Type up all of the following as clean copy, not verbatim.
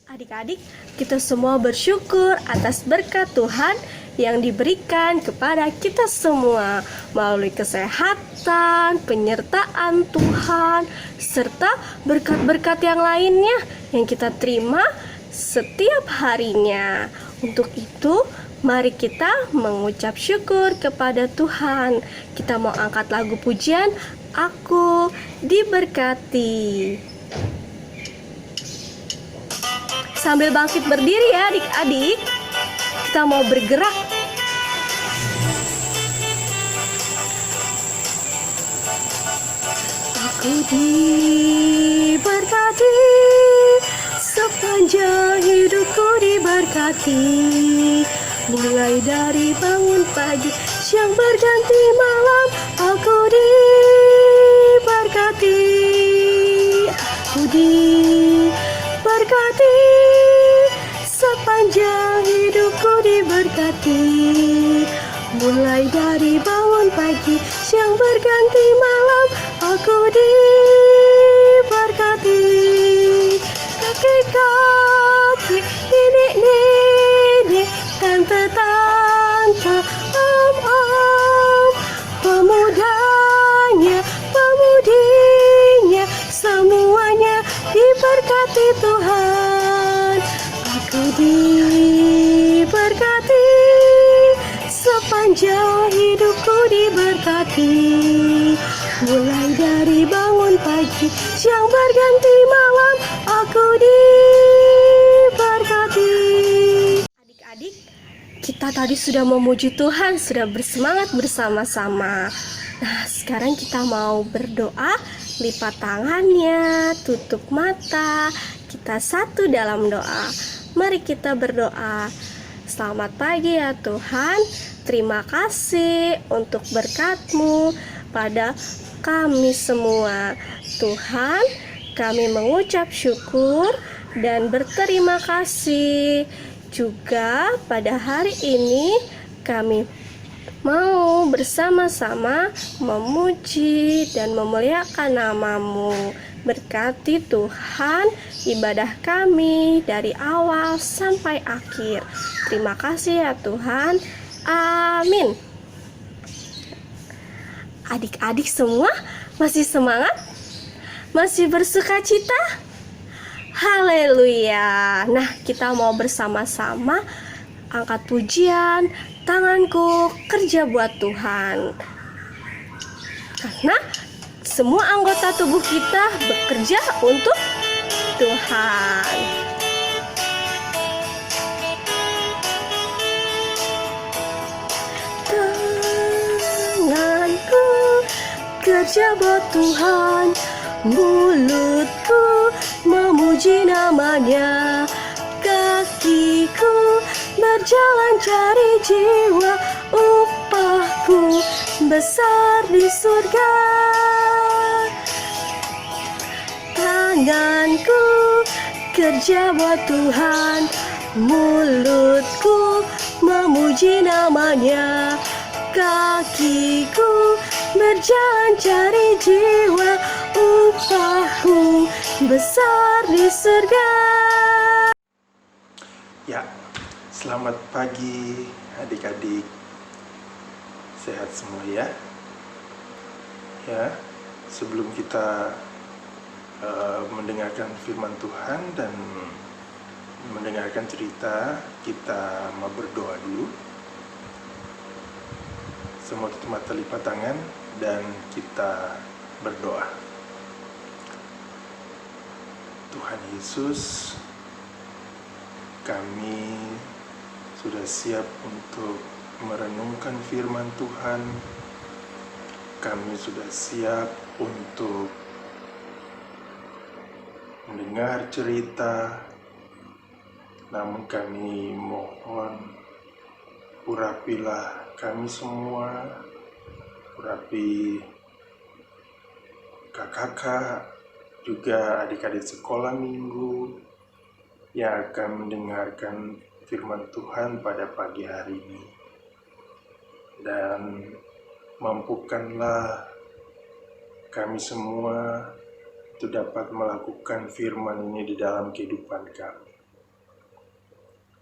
Adik-adik, kita semua bersyukur atas berkat Tuhan yang diberikan kepada kita semua melalui kesehatan, penyertaan Tuhan, serta berkat-berkat yang lainnya yang kita terima setiap harinya. Untuk itu, mari kita mengucap syukur kepada Tuhan. Kita mau angkat lagu pujian, Aku Diberkati. Sambil bangkit berdiri ya adik-adik, kita mau bergerak. Aku diberkati, sepanjang hidupku diberkati. Mulai dari bangun pagi, siang berganti malam, aku diberkati. Aku diberkati, sepanjang hidupku diberkati. Mulai dari bangun pagi, siang berganti malam, aku diberkati. Kakek-kakek, nenek-nenek, tante-tante, om-om, pemudanya, pemudinya, semuanya diberkati Tuhan. Aku diberkati, sepanjang hidupku diberkati. Mulai dari bangun pagi, siang berganti malam, aku diberkati. Adik-adik, kita tadi sudah memuji Tuhan, sudah bersemangat bersama-sama. Nah, sekarang kita mau berdoa, lipat tangannya, tutup mata, kita satu dalam doa. Mari kita berdoa. Selamat pagi ya Tuhan, terima kasih untuk berkat-Mu pada kami semua. Tuhan, kami mengucap syukur dan berterima kasih. Juga pada hari ini kami mau bersama-sama memuji dan memuliakan nama-Mu. Berkati Tuhan ibadah kami dari awal sampai akhir. Terima kasih ya Tuhan. Amin. Adik-adik semua masih semangat? Masih bersuka cita? Haleluya. Nah, kita mau bersama-sama angkat pujian, tanganku kerja buat Tuhan. Karena semua anggota tubuh kita bekerja untuk Tuhan. Tanganku kerja buat Tuhan, mulutku memuji namanya, kakiku berjalan cari jiwa, upahku besar di surga. Tanganku kerja buat Tuhan, mulutku memuji namanya, kakiku berjalan cari jiwa, upahku besar di surga. Ya, selamat pagi adik-adik. Sehat semua ya. Ya, sebelum kita mendengarkan firman Tuhan dan mendengarkan cerita, kita mau berdoa dulu. Semua tutup mata, lipat tangan, dan kita berdoa. Tuhan Yesus, kami sudah siap untuk merenungkan firman Tuhan. Kami sudah siap untuk mendengar cerita. Namun kami mohon, urapilah kami semua, urapi kakak-kakak, juga adik-adik sekolah minggu yang akan mendengarkan firman Tuhan pada pagi hari ini. Dan mampukanlah kami semua itu dapat melakukan firman ini di dalam kehidupan kami.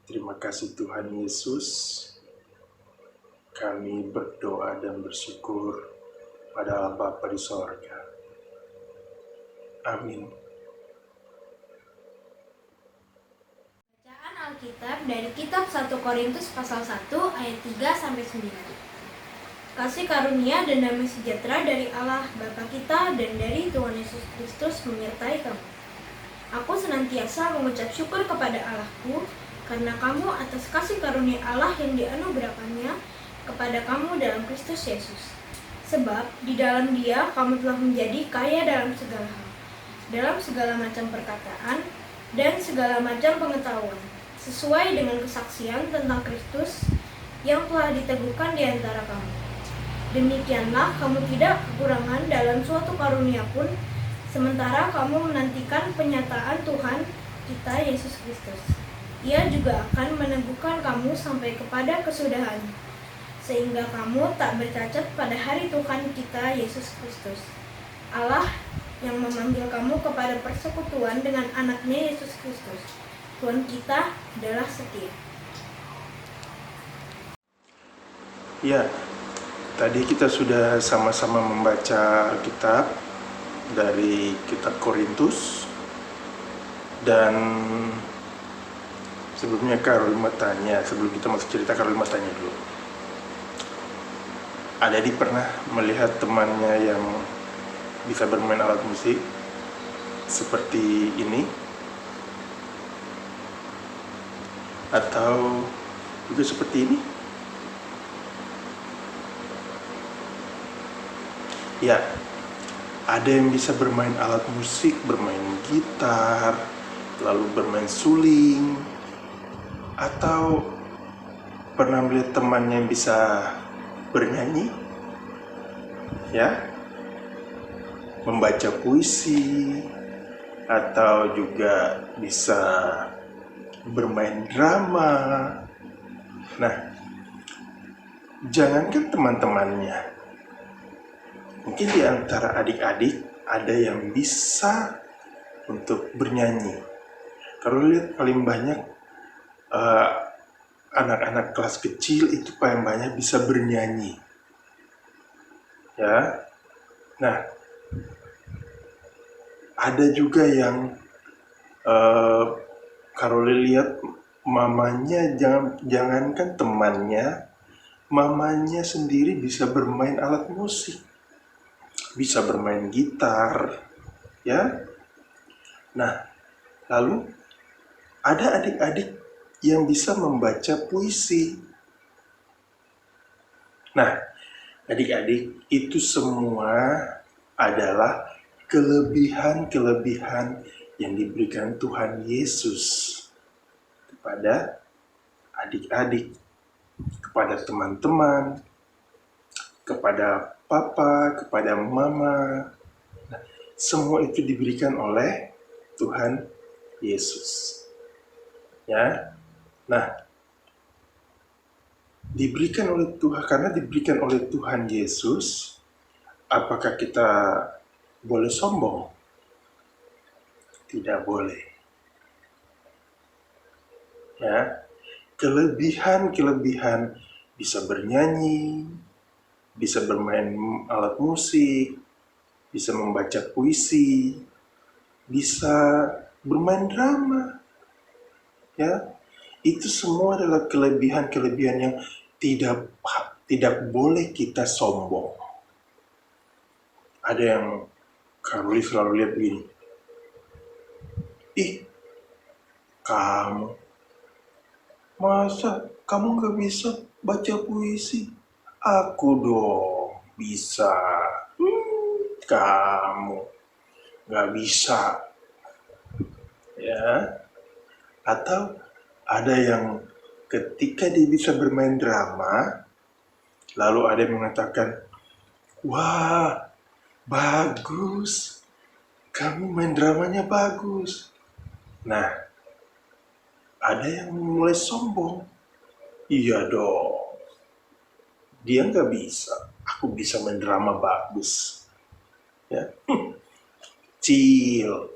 Terima kasih Tuhan Yesus. Kami berdoa dan bersyukur pada Allah Bapa di sorga. Amin. Bacaan Alkitab dari kitab 1 Korintus pasal 1 ayat 3-9. Kasih karunia dan damai sejahtera dari Allah Bapa kita dan dari Tuhan Yesus Kristus menyertai kamu. Aku senantiasa mengucap syukur kepada Allahku karena kamu atas kasih karunia Allah yang dianugerahkannya kepada kamu dalam Kristus Yesus. Sebab di dalam Dia kamu telah menjadi kaya dalam segala hal, dalam segala macam perkataan dan segala macam pengetahuan, sesuai dengan kesaksian tentang Kristus yang telah diteguhkan di antara kamu. Demikianlah kamu tidak kekurangan dalam suatu karunia pun, sementara kamu menantikan penyataan Tuhan kita Yesus Kristus. Ia juga akan meneguhkan kamu sampai kepada kesudahan, sehingga kamu tak bercacat pada hari Tuhan kita Yesus Kristus. Allah yang memanggil kamu kepada persekutuan dengan anaknya Yesus Kristus, Tuhan kita adalah setia. Ya, tadi kita sudah sama-sama membaca Alkitab dari kitab Korintus. Dan sebelumnya Karolin mau tanya, sebelum kita masuk cerita, Karolin mau tanya dulu. Adi pernah melihat temannya yang bisa bermain alat musik seperti ini? Atau juga seperti ini? Ya, ada yang bisa bermain alat musik, bermain gitar, lalu bermain suling, atau pernah melihat temannya yang bisa bernyanyi, ya, membaca puisi, atau juga bisa bermain drama. Nah, jangankan teman-temannya, mungkin di antara adik-adik ada yang bisa untuk bernyanyi. Kalau lihat paling banyak anak-anak kelas kecil itu paling banyak bisa bernyanyi. Ya. Nah, ada juga yang kalau lihat mamanya, jangankan temannya, mamanya sendiri bisa bermain alat musik. Bisa bermain gitar, ya. Nah, lalu ada adik-adik yang bisa membaca puisi. Nah, adik-adik, itu semua adalah kelebihan-kelebihan yang diberikan Tuhan Yesus kepada adik-adik, kepada teman-teman, kepada papa, kepada mama. Nah, semua itu diberikan oleh Tuhan Yesus. Ya. Nah, diberikan oleh Tuhan, karena diberikan oleh Tuhan Yesus, apakah kita boleh sombong? Tidak boleh. Ya. Kelebihan-kelebihan bisa bernyanyi, bisa bermain alat musik, bisa membaca puisi, bisa bermain drama. Ya, itu semua adalah kelebihan-kelebihan yang tidak boleh kita sombong. Ada yang Karoli selalu lihat begini, ih, kamu, masa kamu gak bisa baca puisi? Aku dong bisa. Kamu gak bisa. Ya. Atau ada yang ketika dia bisa bermain drama, lalu ada yang mengatakan, wah, bagus, kamu main dramanya bagus. Nah, ada yang mulai sombong. Iya dong, dia nggak bisa, aku bisa main drama bagus. Ya, Cil,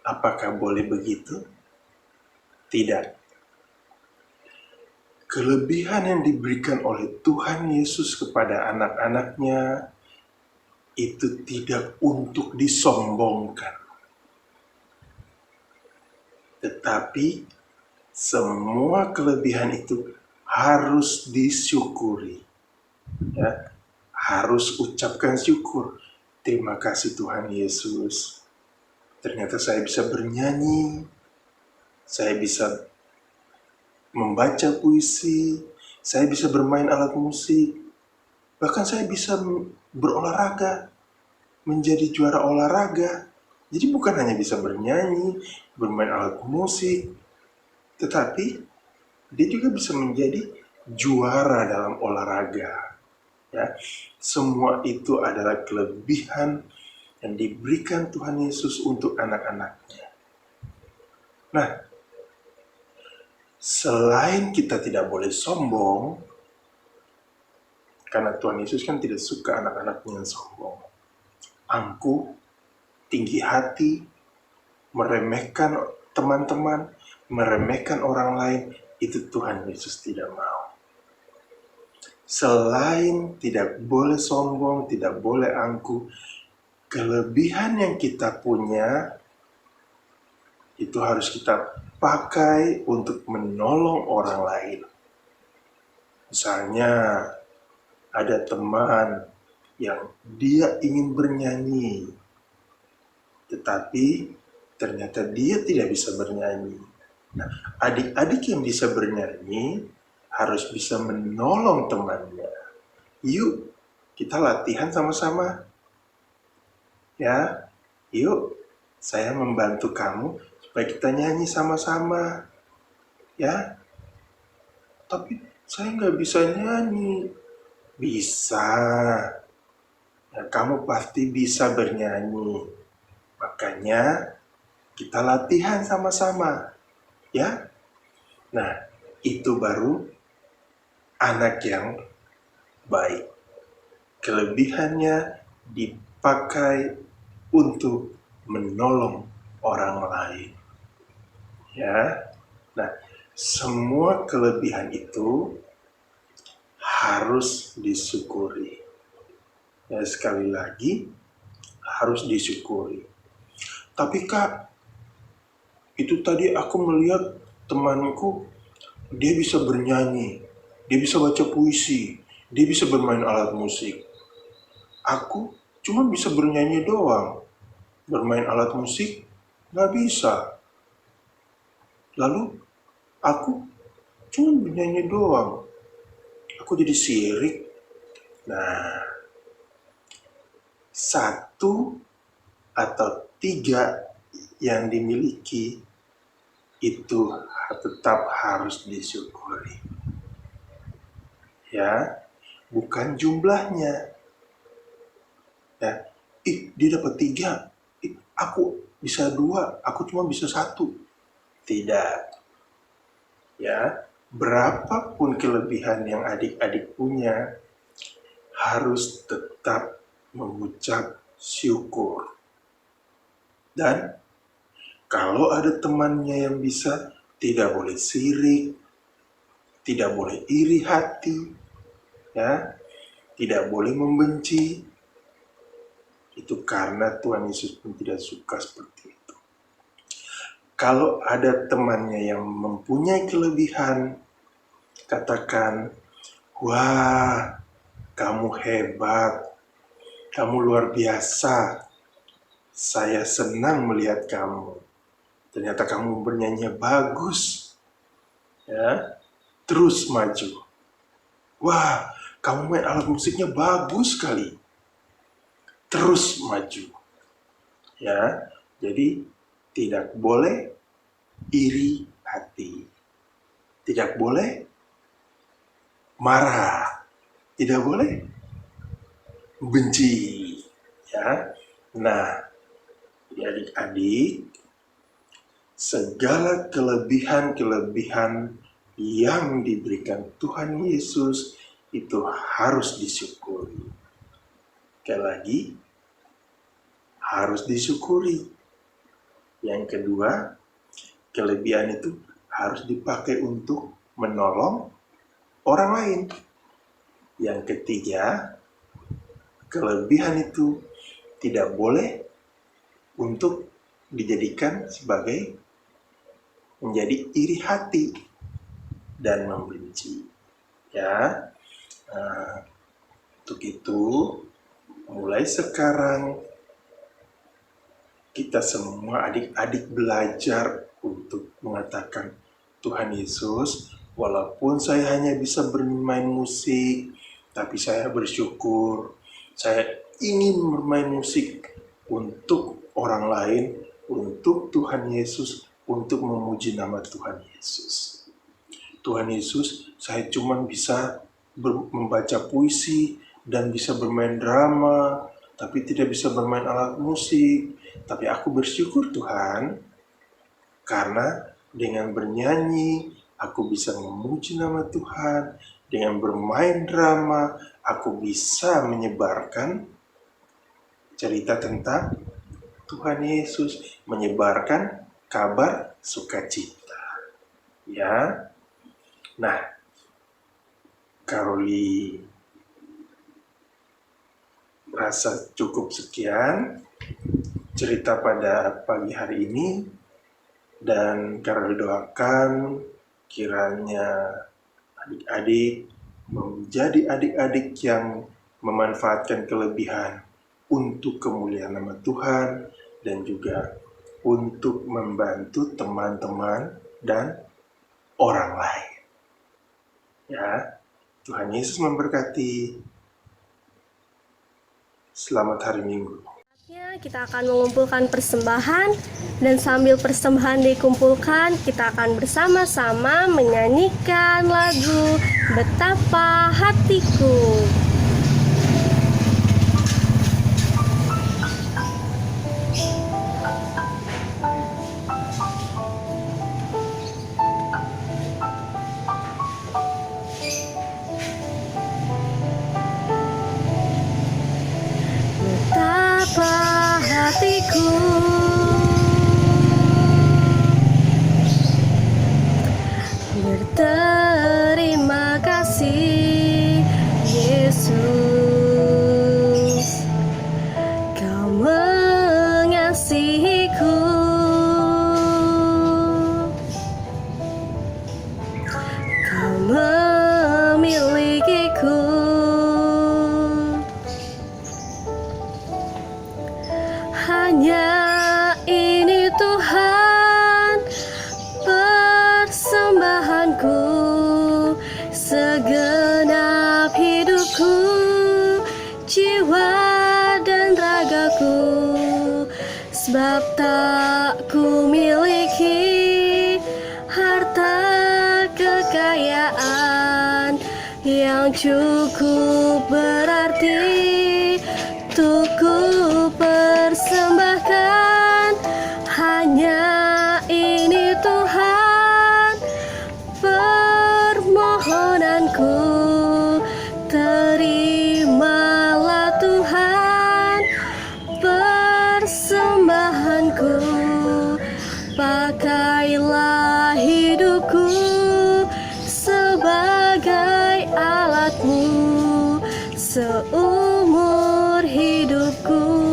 apakah boleh begitu? Tidak. Kelebihan yang diberikan oleh Tuhan Yesus kepada anak-anaknya itu tidak untuk disombongkan. Tetapi semua kelebihan itu harus disyukuri. Ya, harus ucapkan syukur. Terima kasih Tuhan Yesus. Ternyata saya bisa bernyanyi, saya bisa membaca puisi, saya bisa bermain alat musik, bahkan saya bisa berolahraga, menjadi juara olahraga. Jadi bukan hanya bisa bernyanyi, bermain alat musik, tetapi dia juga bisa menjadi juara dalam olahraga. Ya, semua itu adalah kelebihan yang diberikan Tuhan Yesus untuk anak-anaknya. Nah, selain kita tidak boleh sombong, karena Tuhan Yesus kan tidak suka anak-anaknya yang sombong, angkuh, tinggi hati, meremehkan teman-teman, meremehkan orang lain, itu Tuhan Yesus tidak mau. Selain tidak boleh sombong, tidak boleh angkuh, kelebihan yang kita punya itu harus kita pakai untuk menolong orang lain. Misalnya ada teman yang dia ingin bernyanyi, tetapi ternyata dia tidak bisa bernyanyi. Nah, adik-adik yang bisa bernyanyi harus bisa menolong temannya. Yuk, kita latihan sama-sama. Ya, yuk, saya membantu kamu supaya kita nyanyi sama-sama. Ya, tapi saya nggak bisa nyanyi. Bisa. Ya, kamu pasti bisa bernyanyi. Makanya kita latihan sama-sama. Ya. Nah, itu baru anak yang baik. Kelebihannya dipakai untuk menolong orang lain. Ya. Nah, semua kelebihan itu harus disyukuri. Ya, sekali lagi harus disyukuri. Tapi Kak, itu tadi aku melihat temanku, dia bisa bernyanyi, dia bisa baca puisi, dia bisa bermain alat musik. Aku cuma bisa bernyanyi doang, bermain alat musik nggak bisa. Lalu aku cuma bernyanyi doang, aku jadi sirik. Nah, satu atau tiga yang dimiliki itu tetap harus disyukuri. Ya, bukan jumlahnya. Ya, dia dapat 3, aku bisa 2, aku cuma bisa 1. Tidak. Ya, berapapun kelebihan yang adik-adik punya, harus tetap mengucap syukur. Dan kalau ada temannya yang bisa, tidak boleh sirik, tidak boleh iri hati, ya, tidak boleh membenci. Itu karena Tuhan Yesus pun tidak suka seperti itu. Kalau ada temannya yang mempunyai kelebihan, katakan, wah, kamu hebat, kamu luar biasa, saya senang melihat kamu. Ternyata kamu bernyanyi bagus. Ya, terus maju. Wah, kamu main alat musiknya bagus sekali. Terus maju. Ya, jadi tidak boleh iri hati. Tidak boleh marah. Tidak boleh benci. Ya. Nah, adik-adik, segala kelebihan-kelebihan yang diberikan Tuhan Yesus itu harus disyukuri. Sekali lagi, harus disyukuri. Yang kedua, kelebihan itu harus dipakai untuk menolong orang lain. Yang ketiga, kelebihan itu tidak boleh untuk dijadikan sebagai menjadi iri hati dan membenci. Ya, untuk itu mulai sekarang kita semua adik-adik belajar untuk mengatakan, Tuhan Yesus, walaupun saya hanya bisa bermain musik, tapi saya bersyukur. Saya ingin bermain musik untuk orang lain, untuk Tuhan Yesus, untuk memuji nama Tuhan Yesus. Tuhan Yesus, saya cuma bisa membaca puisi dan bisa bermain drama, tapi tidak bisa bermain alat musik. Tapi aku bersyukur Tuhan, karena dengan bernyanyi, aku bisa memuji nama Tuhan. Dengan bermain drama, aku bisa menyebarkan cerita tentang Tuhan Yesus, menyebarkan kabar sukacita. Ya, nah, Karoli rasa cukup sekian cerita pada pagi hari ini, dan Karoli doakan kiranya adik-adik menjadi adik-adik yang memanfaatkan kelebihan untuk kemuliaan nama Tuhan dan juga untuk membantu teman-teman dan orang lain. Ya, Tuhan Yesus memberkati. Selamat hari Minggu. Kita akan mengumpulkan persembahan, dan sambil persembahan dikumpulkan, kita akan bersama-sama menyanyikan lagu Betapa Hatiku. Betapa hatiku berterima kasih, Yesus, Kau mengasihiku. Kau memilikiku. Hanya ini Tuhan persembahanku, segenap hidupku, jiwa dan ragaku, sebab tak ku miliki harta kekayaan yang cukup berarti untuk ku persembahkan. Hanya ini Tuhan permohonanku, terimalah Tuhan persembahanku, pakailah hidupku sebagai alatmu seumur hidupku.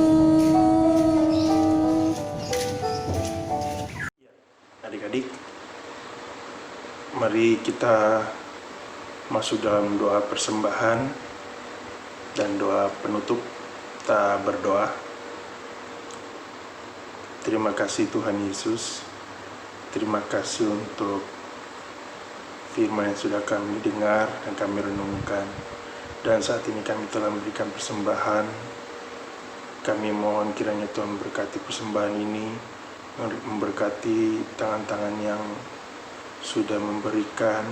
Adik-adik, mari kita masuk dalam doa persembahan dan doa penutup. Kita berdoa. Terima kasih Tuhan Yesus. Terima kasih untuk firman yang sudah kami dengar dan kami renungkan. Dan saat ini kami telah memberikan persembahan. Kami mohon kiranya Tuhan memberkati persembahan ini, memberkati tangan-tangan yang sudah memberikan.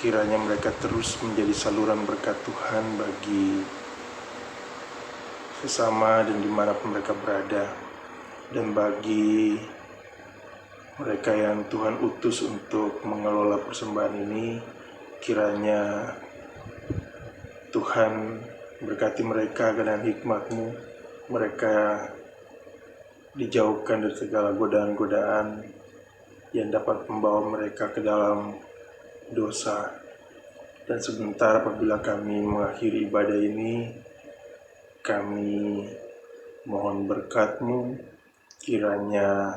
Kiranya mereka terus menjadi saluran berkat Tuhan bagi sesama dan dimanapun mereka berada, dan bagi mereka yang Tuhan utus untuk mengelola persembahan ini, kiranya Tuhan berkati mereka dengan hikmat-Mu. Mereka dijauhkan dari segala godaan-godaan yang dapat membawa mereka ke dalam dosa. Dan sebentar apabila kami mengakhiri ibadah ini, kami mohon berkat-Mu, kiranya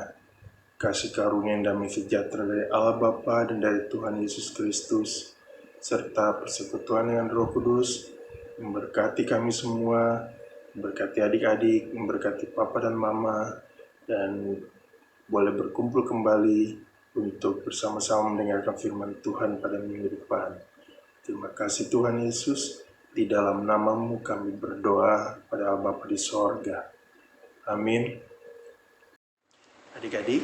kasih karunia dan damai sejahtera dari Allah Bapa dan dari Tuhan Yesus Kristus, serta persekutuan dengan Roh Kudus, memberkati kami semua, memberkati adik-adik, memberkati Papa dan Mama, dan boleh berkumpul kembali untuk bersama-sama mendengarkan firman Tuhan pada minggu depan. Terima kasih Tuhan Yesus, di dalam nama-Mu kami berdoa pada Allah Bapa di sorga. Amin. Adik-adik,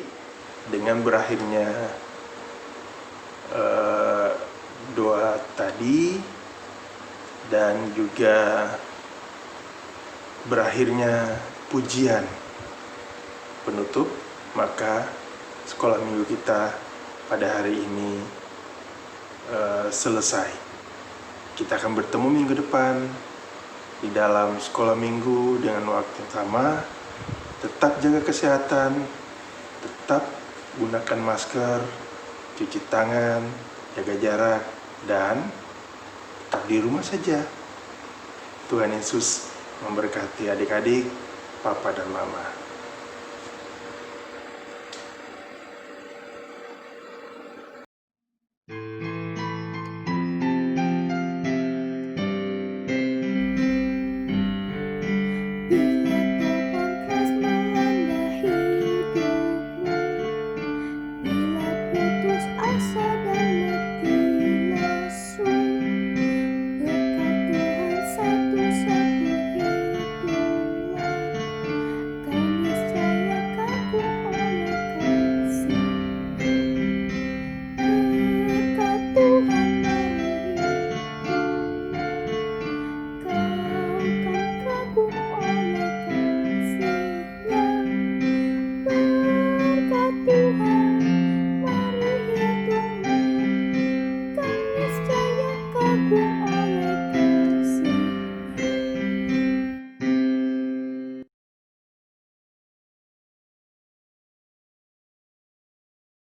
dengan berakhirnya doa tadi dan juga berakhirnya pujian penutup, maka sekolah minggu kita pada hari ini selesai. Kita akan bertemu minggu depan di dalam sekolah minggu dengan waktu yang sama. Tetap jaga kesehatan, tetap gunakan masker, cuci tangan, jaga jarak, dan tetap di rumah saja. Tuhan Yesus memberkati adik-adik, Papa dan Mama.